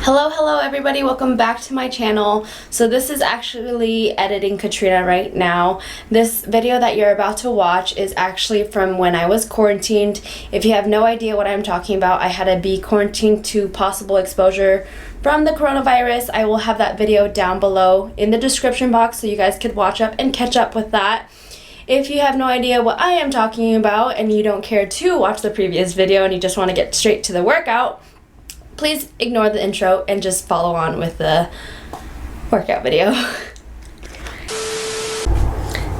Hello everybody, welcome back to my channel. So this is actually editing Katrina right now. This video that you're about to watch is actually from when I was quarantined. If you have no idea what I'm talking about, I had to be quarantined to possible exposure from the coronavirus. I will have that video down below in the description box so you guys could watch up and catch up with that. If you have no idea what I am talking about and you don't care to watch the previous video and you just want to get straight to the workout, please ignore the intro and just follow on with the workout video.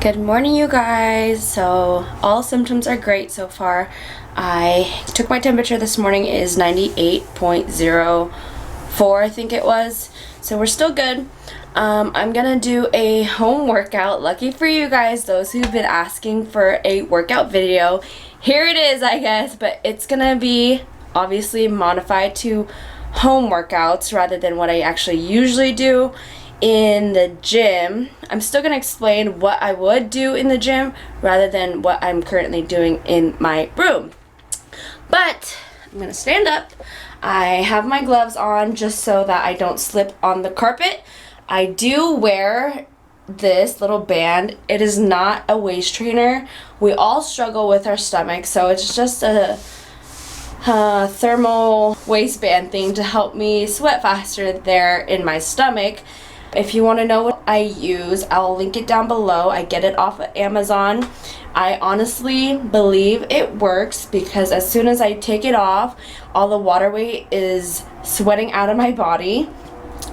Good morning, you guys. So all symptoms are great so far. I took my temperature this morning. It is 98.04, I think it was. So we're still good. I'm gonna do a home workout. Lucky for you guys, those who've been asking for a workout video, here it is, I guess, but it's gonna be obviously modified to home workouts rather than what I actually usually do in the gym. I'm still gonna explain what I would do in the gym rather than what I'm currently doing in my room. But I'm gonna stand up. I have my gloves on just so that I don't slip on the carpet. I do wear this little band. It is not a waist trainer. We all struggle with our stomach, so it's just a thermal waistband thing to help me sweat faster there in my stomach. If you want to know what I use, I'll link it down below. I get it off of Amazon. I honestly believe it works because as soon as I take it off, all the water weight is sweating out of my body.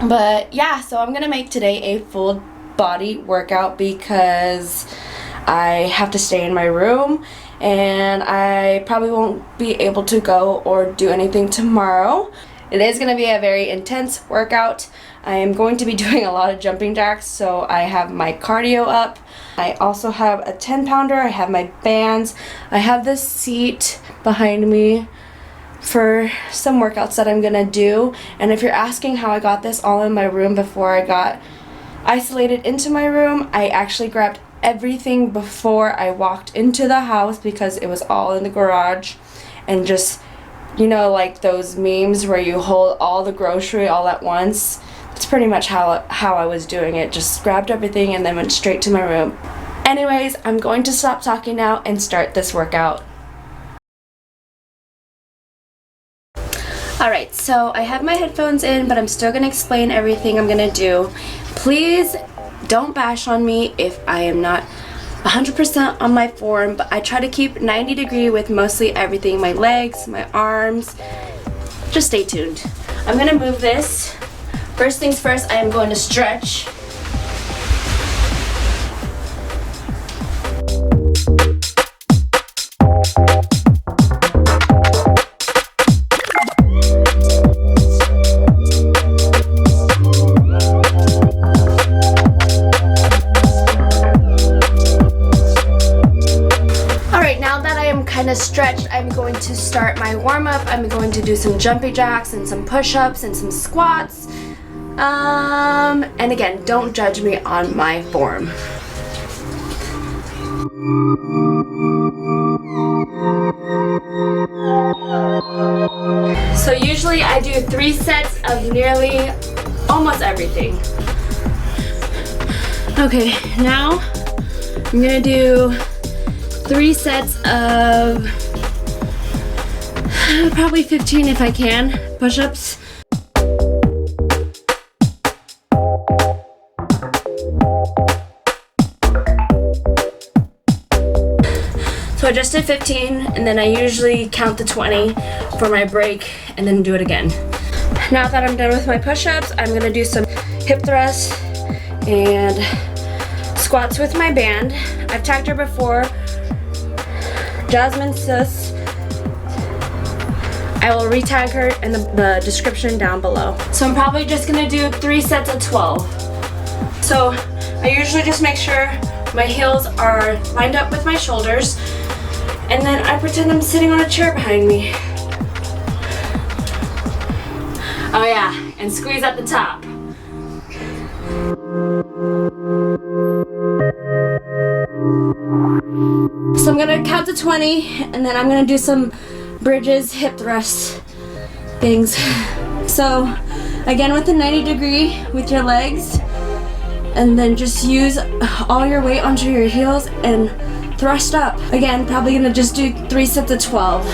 But yeah, so I'm gonna make today a full body workout because I have to stay in my room and I probably won't be able to go or do anything tomorrow. It is going to be a very intense workout. I am going to be doing a lot of jumping jacks, so I have my cardio up. I also have a 10-pounder. I have my bands. I have this seat behind me for some workouts that I'm going to do. And if you're asking how I got this all in my room before I got isolated into my room, I actually grabbed everything before I walked into the house because it was all in the garage, and just, you know, like those memes where you hold all the grocery all at once. That's pretty much how I was doing it. Just grabbed everything and then went straight to my room. Anyways, I'm going to stop talking now and start this workout. Alright, so I have my headphones in, but I'm still going to explain everything I'm going to do. Please don't bash on me if I am not 100% on my form, but I try to keep 90-degree with mostly everything, my legs, my arms. Just stay tuned. I'm going to move this. First things first, I am going to stretch. Stretched, I'm going to start my warm-up. I'm going to do some jumping jacks and some push-ups and some squats. And again, don't judge me on my form. So usually I do 3 sets of nearly almost everything. Okay, now I'm gonna do 3 sets of probably 15 if I can, push-ups. So I just did 15, and then I usually count to 20 for my break and then do it again. Now that I'm done with my push-ups, I'm gonna do some hip thrusts and squats with my band. I've tagged her before, JAZMINSUS. I will re-tag her in the description down below. So I'm probably just gonna do 3 sets of 12. So I usually just make sure my heels are lined up with my shoulders, and then I pretend I'm sitting on a chair behind me. Oh yeah, and squeeze at the top. So I'm gonna count to 20, and then I'm gonna do some bridges, hip thrusts things. So Again with a 90-degree with your legs. And then just use all your weight onto your heels and thrust up. Again, probably gonna just do 3 sets of 12.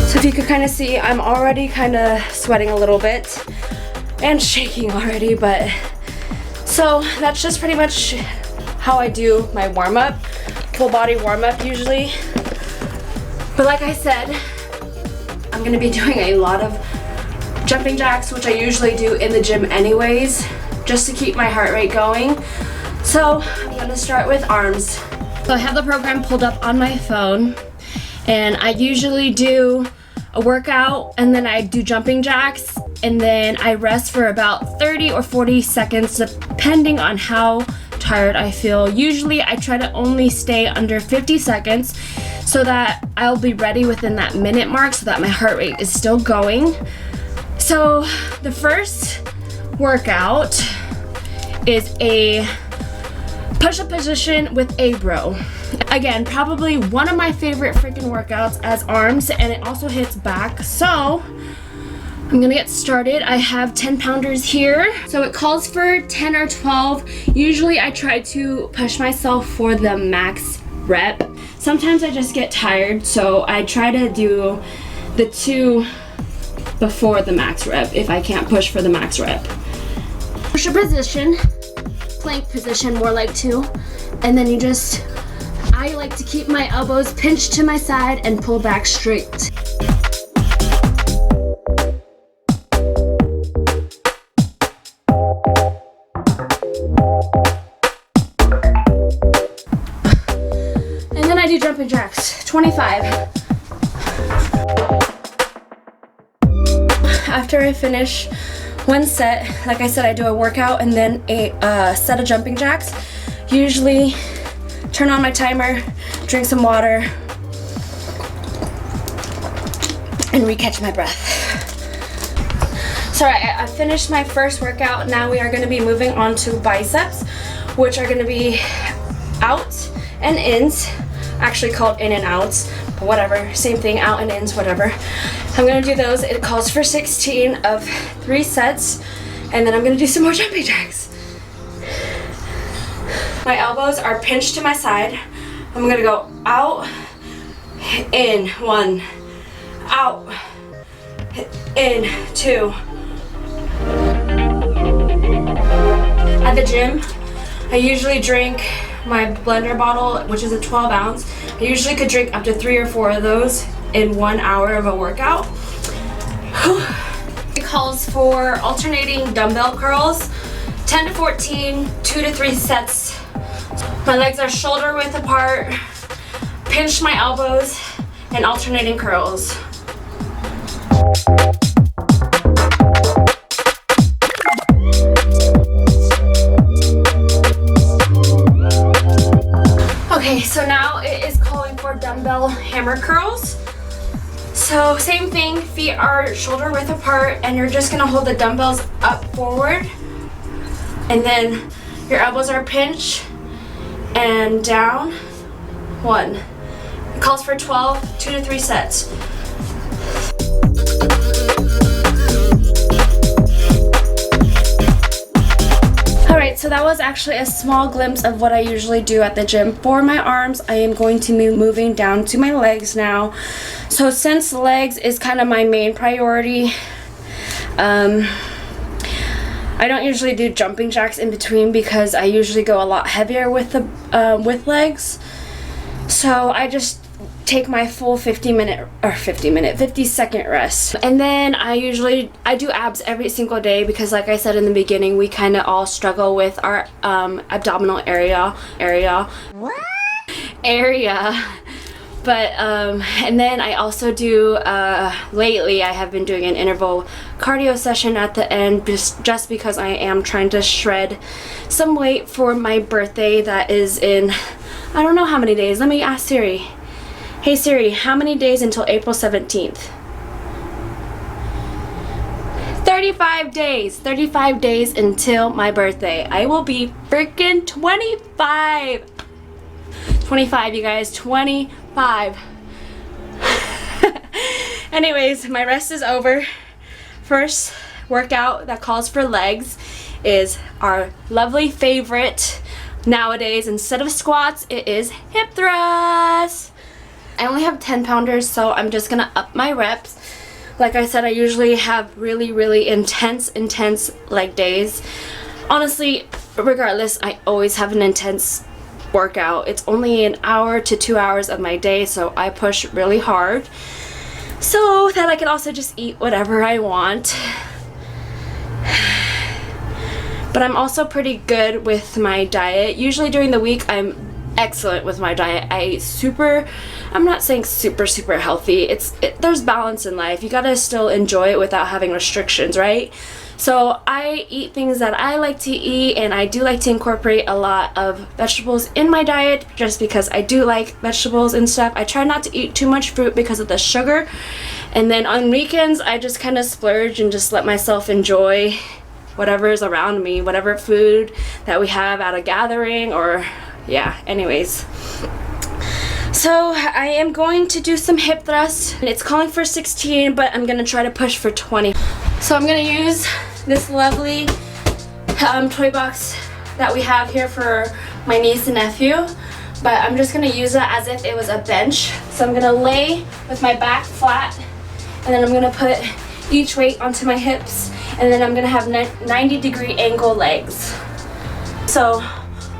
So if you could kind of see, I'm already kind of sweating a little bit and shaking already, but so that's just pretty much how I do my warm-up, full body warm-up usually. But like I said, I'm gonna be doing a lot of jumping jacks, which I usually do in the gym anyways, just to keep my heart rate going. So I'm gonna start with arms. So I have the program pulled up on my phone, and I usually do a workout and then I do jumping jacks, and then I rest for about 30 or 40 seconds depending on how tired I feel. Usually I try to only stay under 50 seconds so that I'll be ready within that minute mark so that my heart rate is still going. So the first workout is a push-up position with a row. Again, probably one of my favorite freaking workouts as arms, and it also hits back. So I'm gonna get started. I have 10 pounders here. So it calls for 10 or 12. Usually I try to push myself for the max rep. Sometimes I just get tired, so I try to do the 2 before the max rep if I can't push for the max rep. Push-up position, plank position more like 2, and then I like to keep my elbows pinched to my side and pull back straight. And then I do jumping jacks, 25. After I finish one set, like I said, I do a workout and then a set of jumping jacks. Usually turn on my timer, drink some water, and re-catch my breath. So I finished my first workout. Now we are going to be moving on to biceps, which are going to be outs and ins, actually called in and outs, but whatever, same thing, out and ins, whatever. I'm gonna do those. It calls for 16 of 3 sets, and then I'm gonna do some more jumping jacks. My elbows are pinched to my side. I'm gonna go out, in, 1, out, in, 2. At the gym, I usually drink my blender bottle, which is a 12 ounce. I usually could drink up to 3 or 4 of those in 1 hour of a workout. It calls for alternating dumbbell curls, 10 to 14, 2 to 3 sets. My legs are shoulder width apart, pinch my elbows, and alternating curls. Okay, so now it is calling for dumbbell hammer curls. So same thing, feet are shoulder width apart, and you're just gonna hold the dumbbells up forward, and then your elbows are pinched and down. 1. It calls for 12, 2 to 3 sets. Alright, so that was actually a small glimpse of what I usually do at the gym. For my arms, I am going to be moving down to my legs now. So since legs is kind of my main priority, I don't usually do jumping jacks in between because I usually go a lot heavier with the with So I just take my full 50 second rest. And then I do abs every single day because, like I said in the beginning, we kind of all struggle with our abdominal area. But and then I also do lately I have been doing an interval cardio session at the end just because I am trying to shred some weight for my birthday that is in, I don't know how many days. Let me ask Siri. Hey Siri, how many days until April 17th? 35 days. 35 days until my birthday. I will be freaking 25. 25, you guys. 25. Anyways, my rest is over. First workout that calls for legs is our lovely favorite nowadays. Instead of squats, it is hip thrusts. I only have 10 pounders, so I'm just gonna up my reps. Like I said, I usually have really intense leg days. Honestly, regardless, I always have an intense workout. It's only an hour to 2 hours of my day, so I push really hard so that I can also just eat whatever I want. But I'm also pretty good with my diet. Usually during the week, I'm excellent with my diet. I'm not saying super healthy. There's balance in life. You gotta still enjoy it without having restrictions, right? So I eat things that I like to eat, and I do like to incorporate a lot of vegetables in my diet just because I do like vegetables and stuff. I try not to eat too much fruit because of the sugar. And then on weekends, I just kind of splurge and just let myself enjoy whatever is around me, whatever food that we have at a gathering, or yeah, anyways. So I am going to do some hip thrusts. It's calling for 16, but I'm gonna try to push for 20. So I'm gonna use this lovely toy box that we have here for my niece and nephew, but I'm just gonna use it as if it was a bench. So I'm gonna lay with my back flat, and then I'm gonna put each weight onto my hips, and then I'm gonna have 90-degree angle legs. So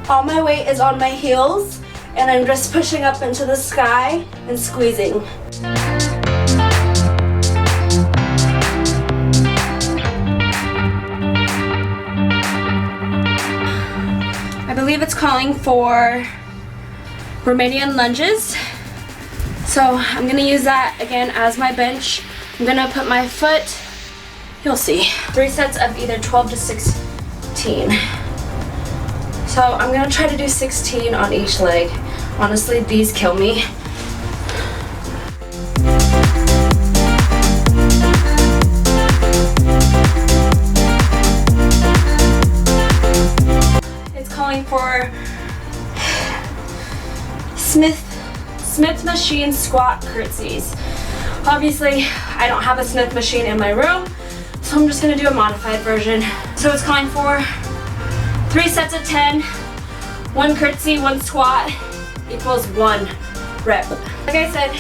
all my weight is on my heels, and I'm just pushing up into the sky and squeezing. I believe it's calling for Romanian lunges. So I'm gonna use that again as my bench. I'm gonna put my foot, you'll see, 3 sets of either 12 to 16. So I'm gonna try to do 16 on each leg. Honestly, these kill me. It's calling for Smith machine squat curtsies. Obviously, I don't have a Smith machine in my room, so I'm just gonna do a modified version. So it's calling for 3 sets of 10, 1 curtsy, 1 squat equals 1 rep. Like I said,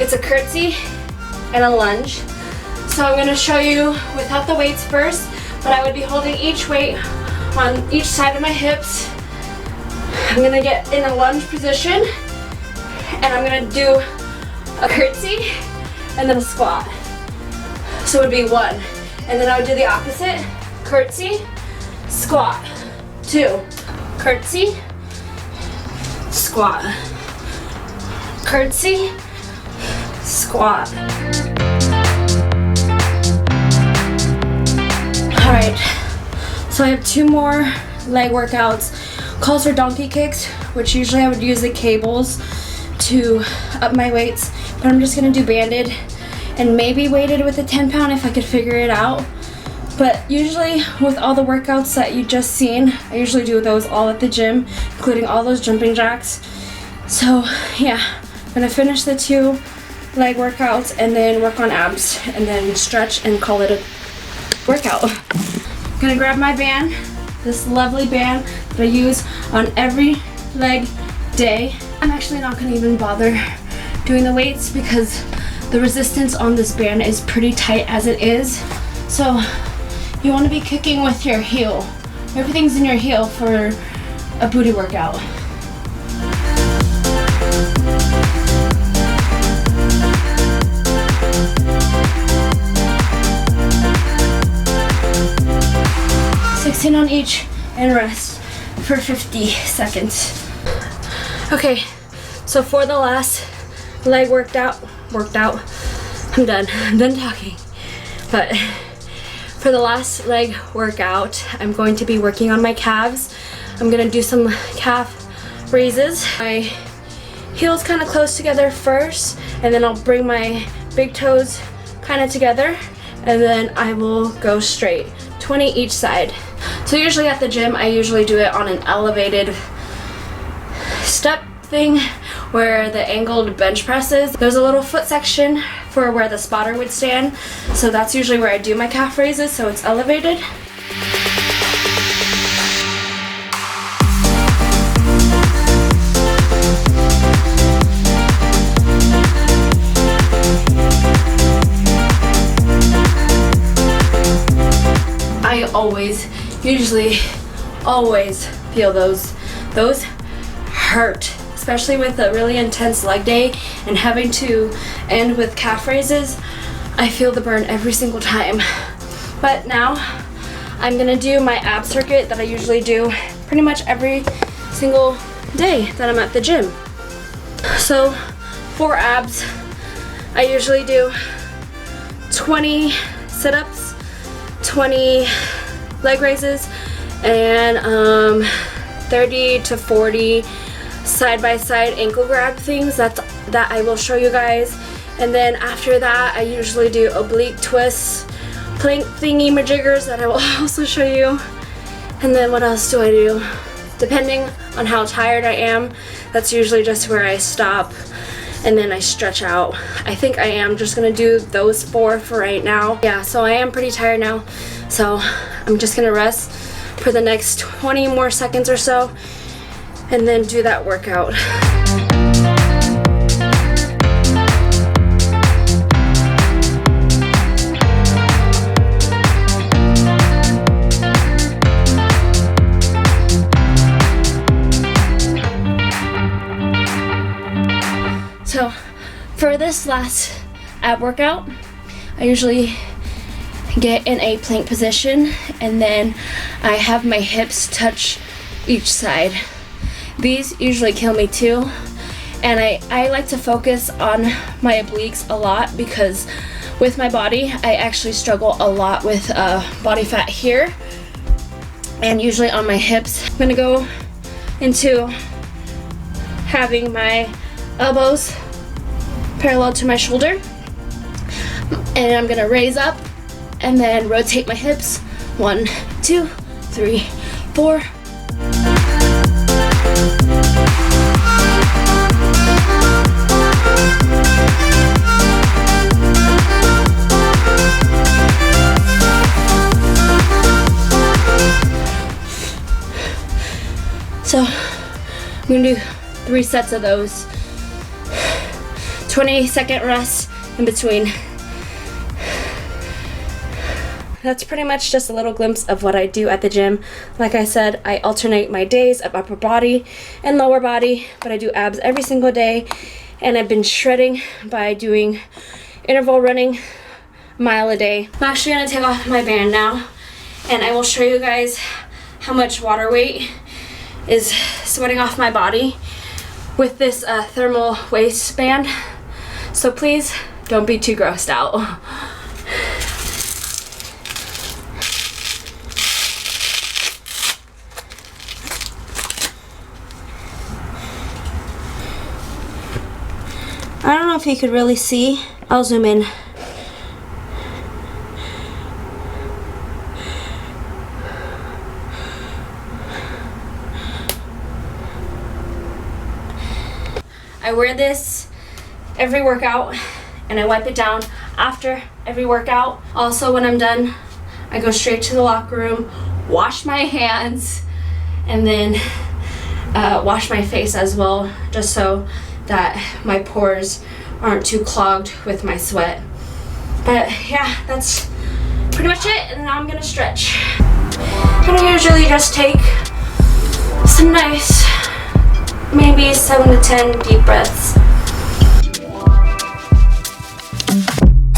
it's a curtsy and a lunge. So I'm gonna show you without the weights first, but I would be holding each weight on each side of my hips. I'm gonna get in a lunge position, and I'm gonna do a curtsy and then a squat. So it would be 1. And then I would do the opposite, curtsy, squat, 2, curtsy, squat, curtsy, squat. Alright, so I have 2 more leg workouts. Calls for donkey kicks, which usually I would use the cables to up my weights, but I'm just gonna do banded and maybe weighted with a 10-pound if I could figure it out. But usually with all the workouts that you just seen, I usually do those all at the gym, including all those jumping jacks. So yeah, I'm gonna finish the 2 leg workouts and then work on abs and then stretch and call it a workout. I'm gonna grab my band, this lovely band that I use on every leg day. I'm actually not gonna even bother doing the weights because the resistance on this band is pretty tight as it is. So you want to be kicking with your heel. Everything's in your heel for a booty workout. Sixteen on each and rest for 50 seconds. Okay, so for the last leg workout, I'm done talking. But for the last leg workout, I'm going to be working on my calves. I'm gonna do some calf raises. My heels kind of close together first, and then I'll bring my big toes kind of together, and then I will go straight, 20 each side. So usually at the gym, I usually do it on an elevated step thing where the angled bench press is. There's a little foot section for where the spotter would stand. So that's usually where I do my calf raises, so it's elevated. I always feel those hurt, especially with a really intense leg day and having to end with calf raises. I feel the burn every single time. But now I'm gonna do my ab circuit that I usually do pretty much every single day that I'm at the gym. So for abs, I usually do 20 sit-ups, 20 leg raises, and 30 to 40 side-by-side ankle grab things that I will show you guys. And then after that, I usually do oblique twists, plank thingy majiggers that I will also show you. And then what else do I do? Depending on how tired I am, that's usually just where I stop and then I stretch out. I think I am just gonna do those 4 for right now. Yeah, so I am pretty tired now, so I'm just gonna rest for the next 20 more seconds or so and then do that workout. So for this last ab workout, I usually get in a plank position and then I have my hips touch each side. These usually kill me too, and I like to focus on my obliques a lot because with my body I actually struggle a lot with body fat here and usually on my hips. I'm gonna go into having my elbows parallel to my shoulder, and I'm gonna raise up and then rotate my hips. 1, 2, 3, 4. So I'm gonna do 3 sets of those. 20-second rest in between. That's pretty much just a little glimpse of what I do at the gym. Like I said, I alternate my days of upper body and lower body, but I do abs every single day, and I've been shredding by doing interval running, a mile a day. I'm actually gonna take off my band now, and I will show you guys how much water weight is sweating off my body with this thermal waistband. So please don't be too grossed out. I don't know if you could really see. I'll zoom in. I wear this every workout and I wipe it down after every workout. Also, when I'm done, I go straight to the locker room, wash my hands, and then wash my face as well, just so that my pores aren't too clogged with my sweat. But yeah, that's pretty much it, and now I'm gonna stretch. I usually just take some nice, maybe 7 to 10 deep breaths.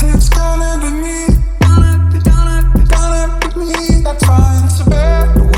It's gonna be me, gonna be me, that's fine, it's a better way.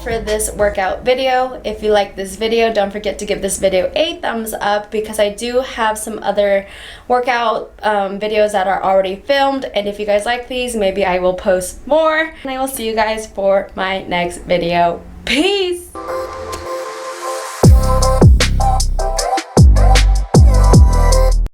for this workout video. If you like this video, don't forget to give this video a thumbs up, because I do have some other workout videos that are already filmed, and if you guys like these, maybe I will post more. And I will see you guys for my next video. Peace!